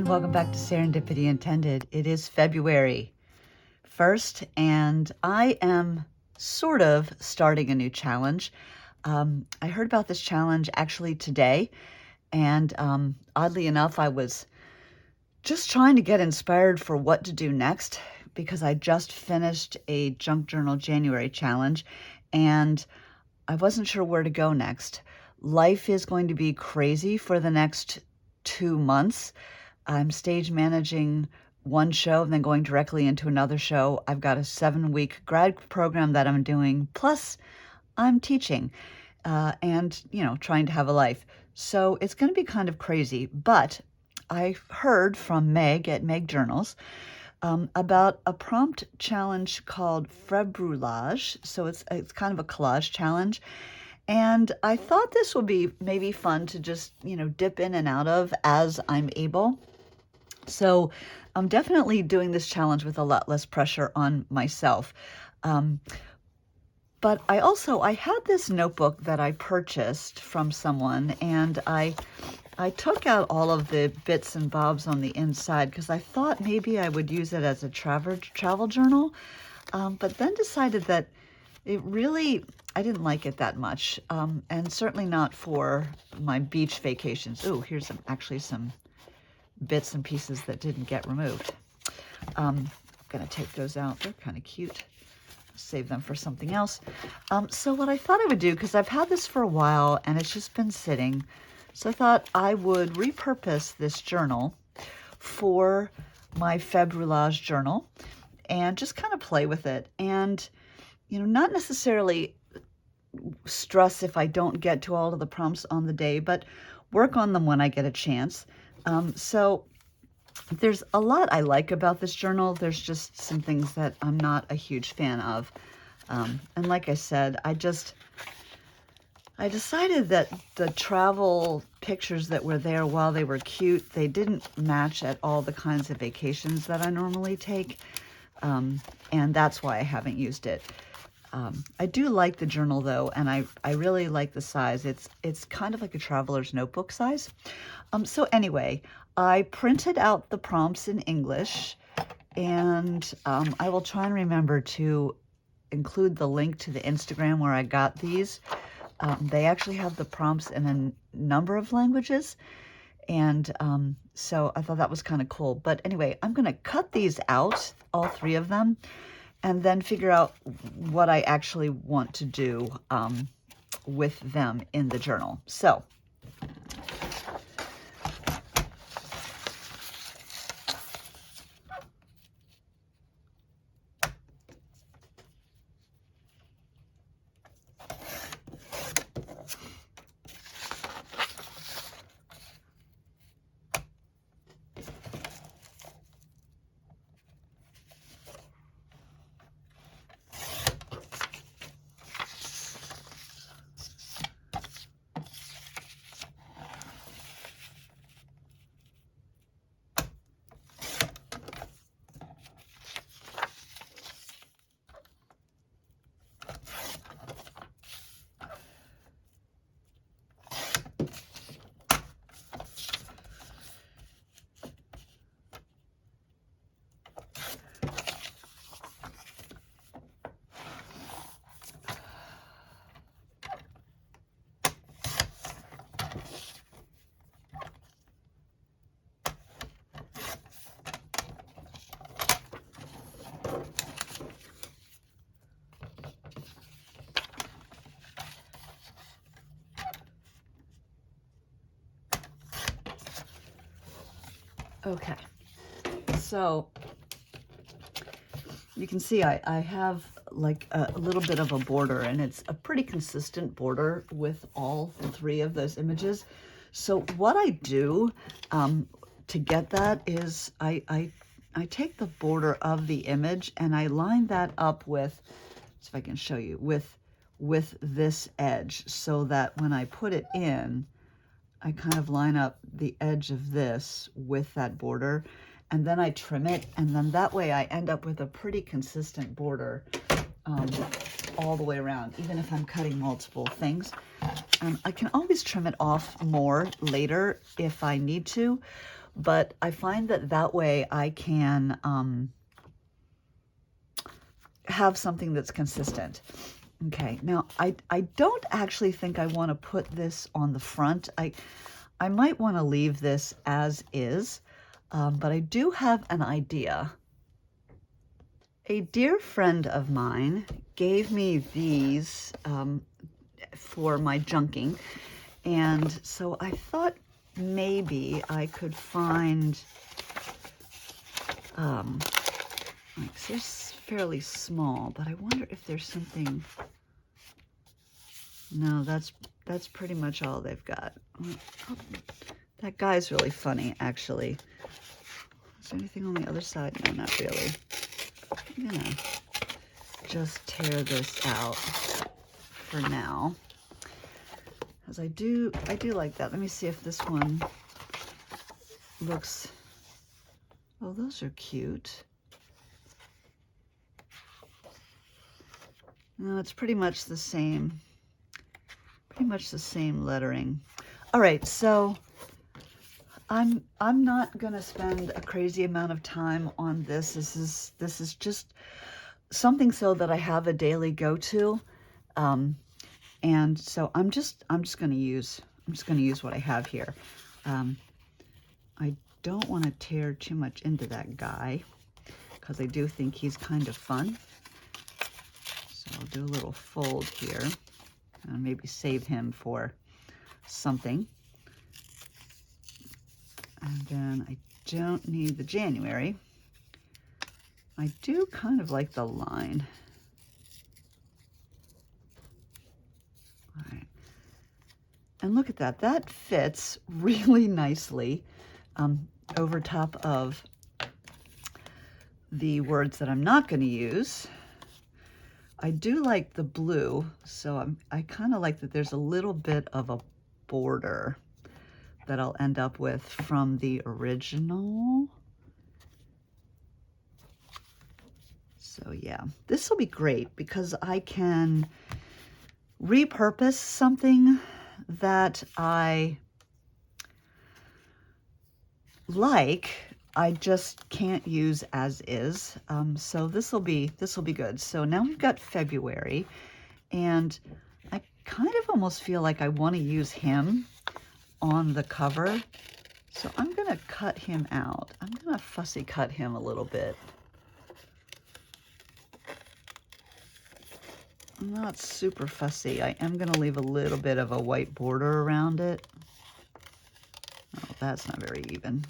Welcome back to Serendipity Intended. It is February 1st, and I am sort of starting a new challenge. I heard about this challenge actually today, and oddly enough, I was just trying to get inspired for what to do next because I just finished a Junk Journal January challenge, and I wasn't sure where to go next. Life is going to be crazy for the next 2 months. I'm stage managing one show and then going directly into another show. I've got a 7-week grad program that I'm doing, plus I'm teaching and, trying to have a life. So it's going to be kind of crazy. But I heard from Meg at Meg Journals about a prompt challenge called Februllage. So it's kind of a collage challenge. And I thought this would be maybe fun to just, dip in and out of as I'm able. So I'm definitely doing this challenge with a lot less pressure on myself. But I had this notebook that I purchased from someone, and I took out all of the bits and bobs on the inside because I thought maybe I would use it as a travel journal, but then decided that I didn't like it that much, and certainly not for my beach vacations. Ooh, here's actually some bits and pieces that didn't get removed. I'm gonna take those out. They're kind of cute. Save them for something else. So what I thought I would do, because I've had this for a while and it's just been sitting, so I thought I would repurpose this journal for my Februllage journal and just kind of play with it and, not necessarily stress if I don't get to all of the prompts on the day, but work on them when I get a chance. So there's a lot I like about this journal. There's just some things that I'm not a huge fan of. And like I said, I decided that the travel pictures that were there, while they were cute, they didn't match at all the kinds of vacations that I normally take. And that's why I haven't used it. I do like the journal though, and I really like the size. It's kind of like a traveler's notebook size. So anyway, I printed out the prompts in English, and I will try and remember to include the link to the Instagram where I got these. They actually have the prompts in a number of languages, and so I thought that was kind of cool. But anyway, I'm going to cut these out, all 3 of them, and then figure out what I actually want to do with them in the journal. So okay, so you can see I have like a little bit of a border, and it's a pretty consistent border with all 3 of those images. So what I do to get that is I take the border of the image and I line that up with, see if I can show you, with this edge, so that when I put it in, I kind of line up the edge of this with that border, and then I trim it, and then that way I end up with a pretty consistent border all the way around, even if I'm cutting multiple things. I can always trim it off more later if I need to, but I find that that way I can have something that's consistent. Okay, now I don't actually think I want to put this on the front. I might want to leave this as is, but I do have an idea. A dear friend of mine gave me these for my junking, and so I thought maybe I could find, like, they're fairly small, but I wonder if there's something. No, that's pretty much all they've got. Oh, that guy's really funny, actually. Is there anything on the other side? No, not really. I'm gonna just tear this out for now, because I do like that. Let me see if this one looks. Oh, those are cute. No, it's pretty much the same. Pretty much the same lettering. All right, so I'm not gonna spend a crazy amount of time on this. This is just something so that I have a daily go-to, and so I'm just gonna use what I have here. I don't want to tear too much into that guy because I do think he's kind of fun. So I'll do a little fold here and maybe save him for something. And then I don't need the January. I do kind of like the line. All right. And look at that. That fits really nicely over top of the words that I'm not going to use. I do like the blue, so I kind of like that there's a little bit of a border that I'll end up with from the original. So yeah, this will be great because I can repurpose something that I like. I just can't use as is. So this will be good. So now we've got February, and I kind of almost feel like I want to use him on the cover. So I'm going to cut him out. I'm going to fussy cut him a little bit. I'm not super fussy. I am going to leave a little bit of a white border around it. Oh, that's not very even.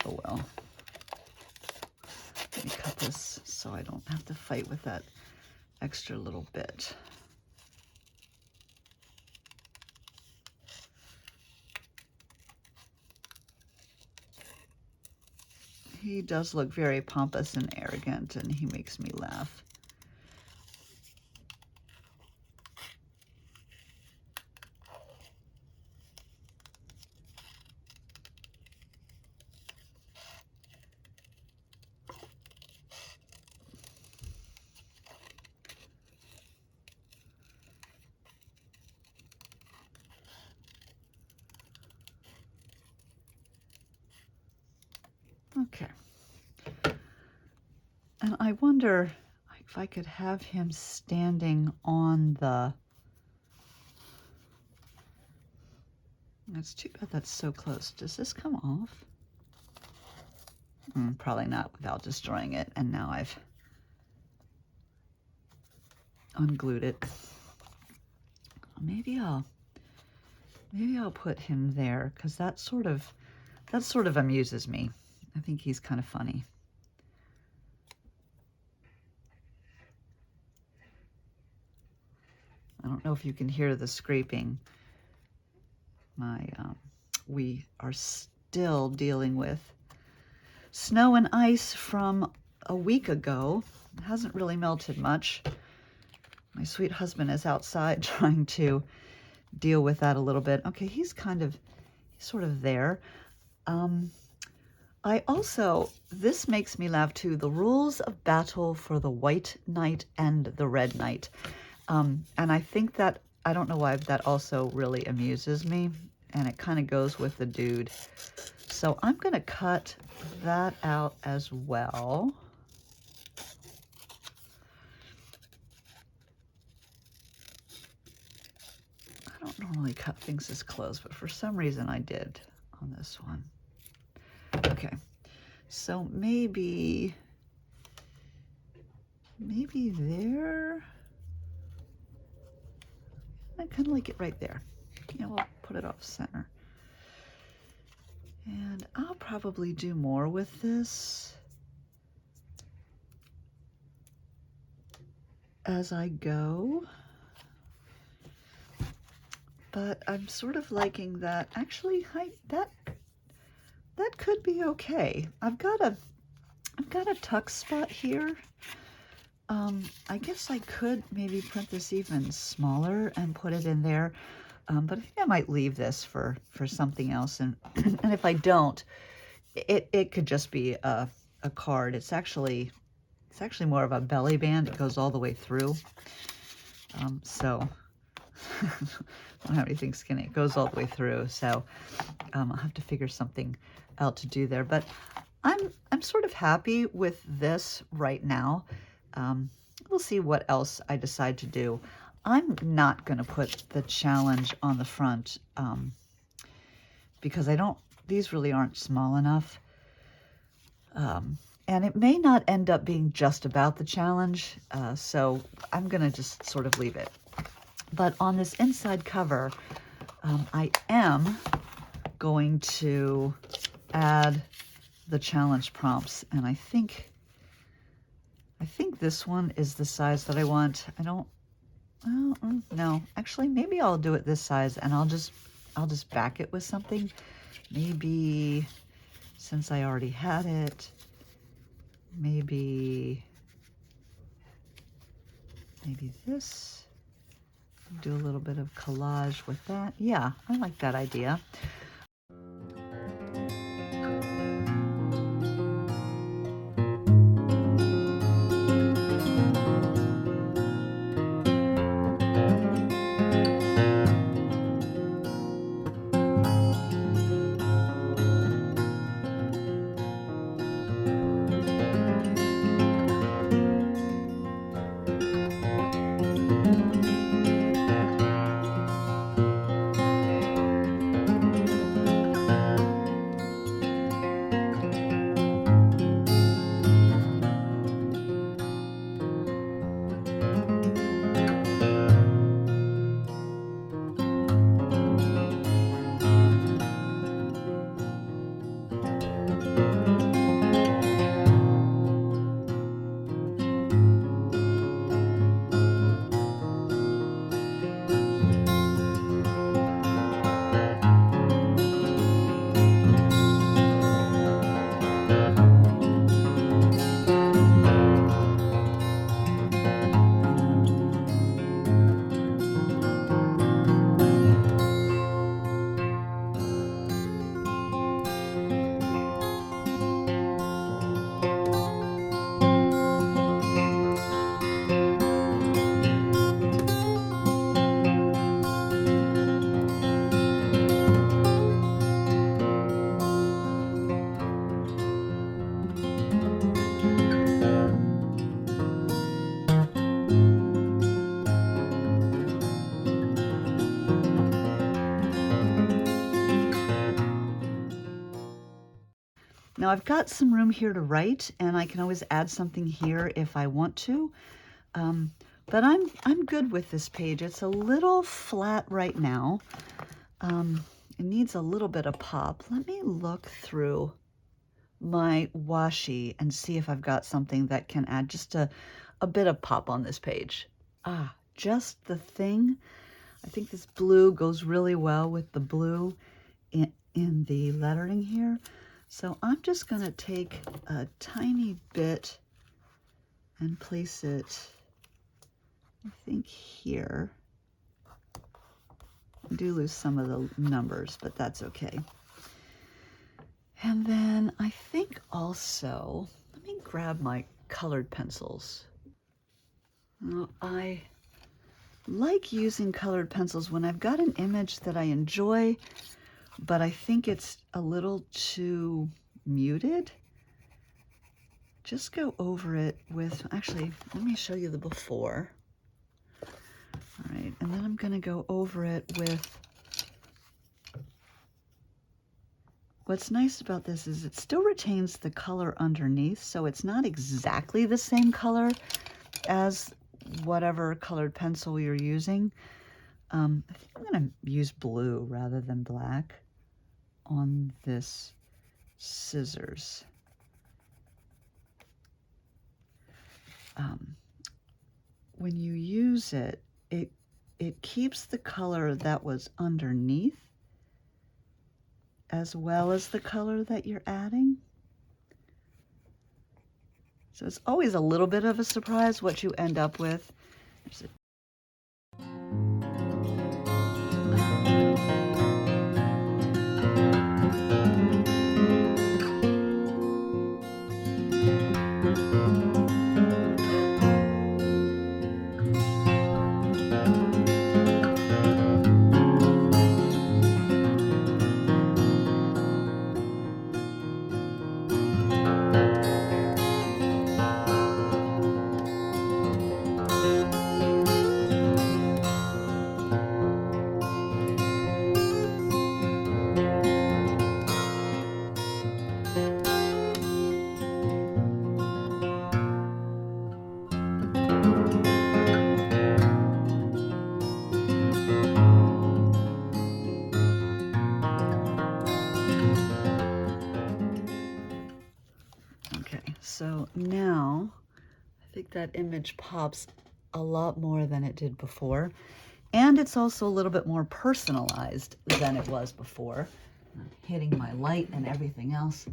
Oh well. Let me cut this so I don't have to fight with that extra little bit. He does look very pompous and arrogant, and he makes me laugh. Okay. And I wonder if I could have him standing on the... That's too bad that's so close. Does this come off? Probably not without destroying it. And now I've unglued it. Maybe I'll put him there because that sort of amuses me. I think he's kind of funny. I don't know if you can hear the scraping. We are still dealing with snow and ice from a week ago. It hasn't really melted much. My sweet husband is outside trying to deal with that a little bit. Okay, he's sort of there. This makes me laugh too, the rules of battle for the white knight and the red knight. And I think that, I don't know why, that also really amuses me. and it kind of goes with the dude. So I'm going to cut that out as well. I don't normally cut things this close, but for some reason I did on this one. Okay, so maybe there. I kind of like it right there. Yeah, we'll put it off center. And I'll probably do more with this as I go. But I'm sort of liking that. Actually, that could be okay. I've got a tuck spot here. I guess I could maybe print this even smaller and put it in there. But I think I might leave this for something else. And and if I don't, it could just be a card. It's actually more of a belly band. It goes all the way through. So I don't have anything skinny. It goes all the way through. So I'll have to figure something out to do there. But I'm sort of happy with this right now. We'll see what else I decide to do. I'm not going to put the challenge on the front because these really aren't small enough. And it may not end up being just about the challenge, so I'm going to just sort of leave it. But on this inside cover, I am going to add the challenge prompts, and I think this one is the size that I want. No, actually, maybe I'll do it this size, and I'll just back it with something. Maybe, since I already had it, maybe this. Do a little bit of collage with that. Yeah, I like that idea. Now I've got some room here to write, and I can always add something here if I want to. But I'm good with this page. It's a little flat right now. It needs a little bit of pop. Let me look through my washi and see if I've got something that can add just a bit of pop on this page. Just the thing. I think this blue goes really well with the blue in the lettering here. So I'm just going to take a tiny bit and place it, I think, here. I do lose some of the numbers, but that's okay. And then I think also, let me grab my colored pencils. Now, I like using colored pencils when I've got an image that I enjoy, but I think it's a little too muted. Just go over it with, actually, let me show you the before. All right, and then I'm gonna go over it with, what's nice about this is it still retains the color underneath, so it's not exactly the same color as whatever colored pencil you're using. I think I'm gonna use blue rather than black on this scissors. When you use it, it keeps the color that was underneath as well as the color that you're adding. So it's always a little bit of a surprise what you end up with. So now I think that image pops a lot more than it did before. And it's also a little bit more personalized than it was before. I'm hitting my light and everything else.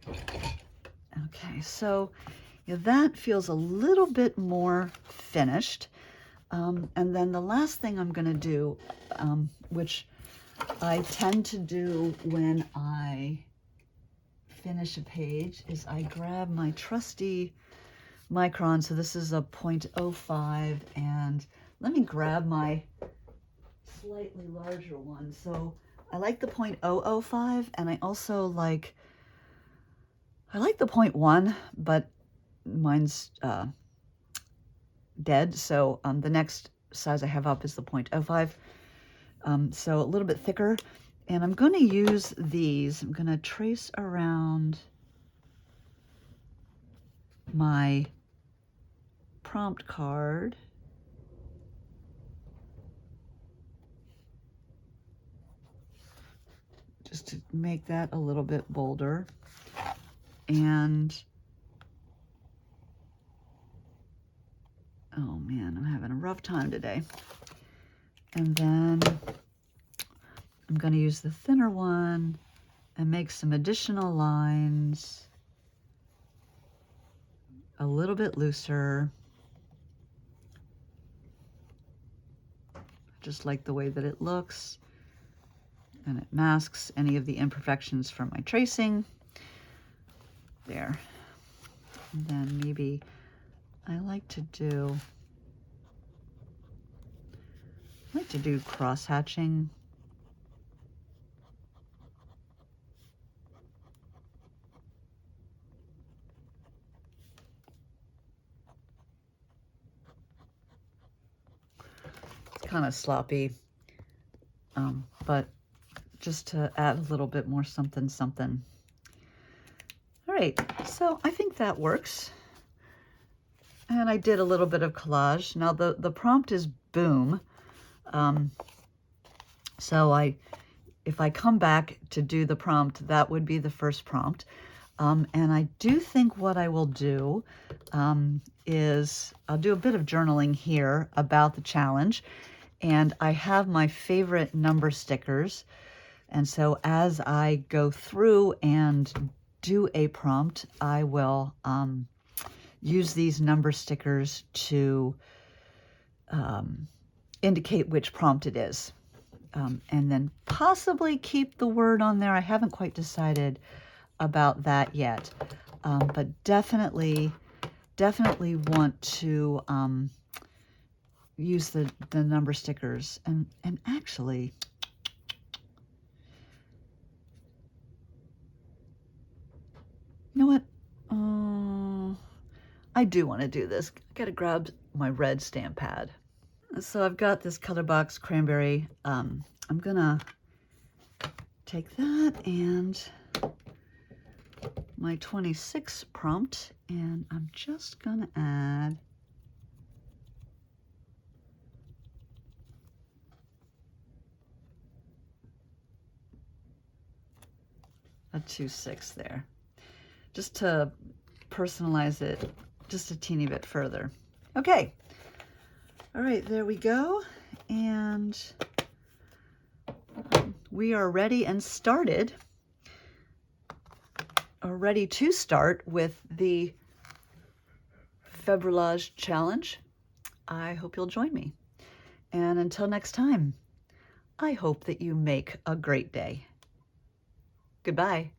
Okay, so that feels a little bit more finished. And then the last thing I'm gonna do, which I tend to do when I finish a page, is I grab my trusty micron. So this is a 0.05, and let me grab my slightly larger one. So I like the 0.005, and I also like, I like the 0.1, but mine's dead. So the next size I have up is the 0.05. So a little bit thicker. And I'm going to use these. I'm going to trace around my prompt card. Just to make that a little bit bolder. And, oh man, I'm having a rough time today. And then I'm going to use the thinner one and make some additional lines a little bit looser. Just like the way that it looks. And it masks any of the imperfections from my tracing. There. And then maybe I like to do cross hatching. It's kind of sloppy, but just to add a little bit more something, something. All right, so I think that works. And I did a little bit of collage. Now the prompt is boom. So if I come back to do the prompt, that would be the first prompt. And I do think what I will do is I'll do a bit of journaling here about the challenge. And I have my favorite number stickers. And so as I go through and do a prompt, I will use these number stickers to indicate which prompt it is. And then possibly keep the word on there. I haven't quite decided about that yet. But definitely want to use the number stickers. And actually, know what? I do want to do this. I gotta grab my red stamp pad. So I've got this color box cranberry. I'm gonna take that and my 26 prompt, and I'm just gonna add a 2/6 there, just to personalize it just a teeny bit further. Okay, all right, there we go. And we are ready and started, or ready to start with the Februllage challenge. I hope you'll join me. And until next time, I hope that you make a great day. Goodbye.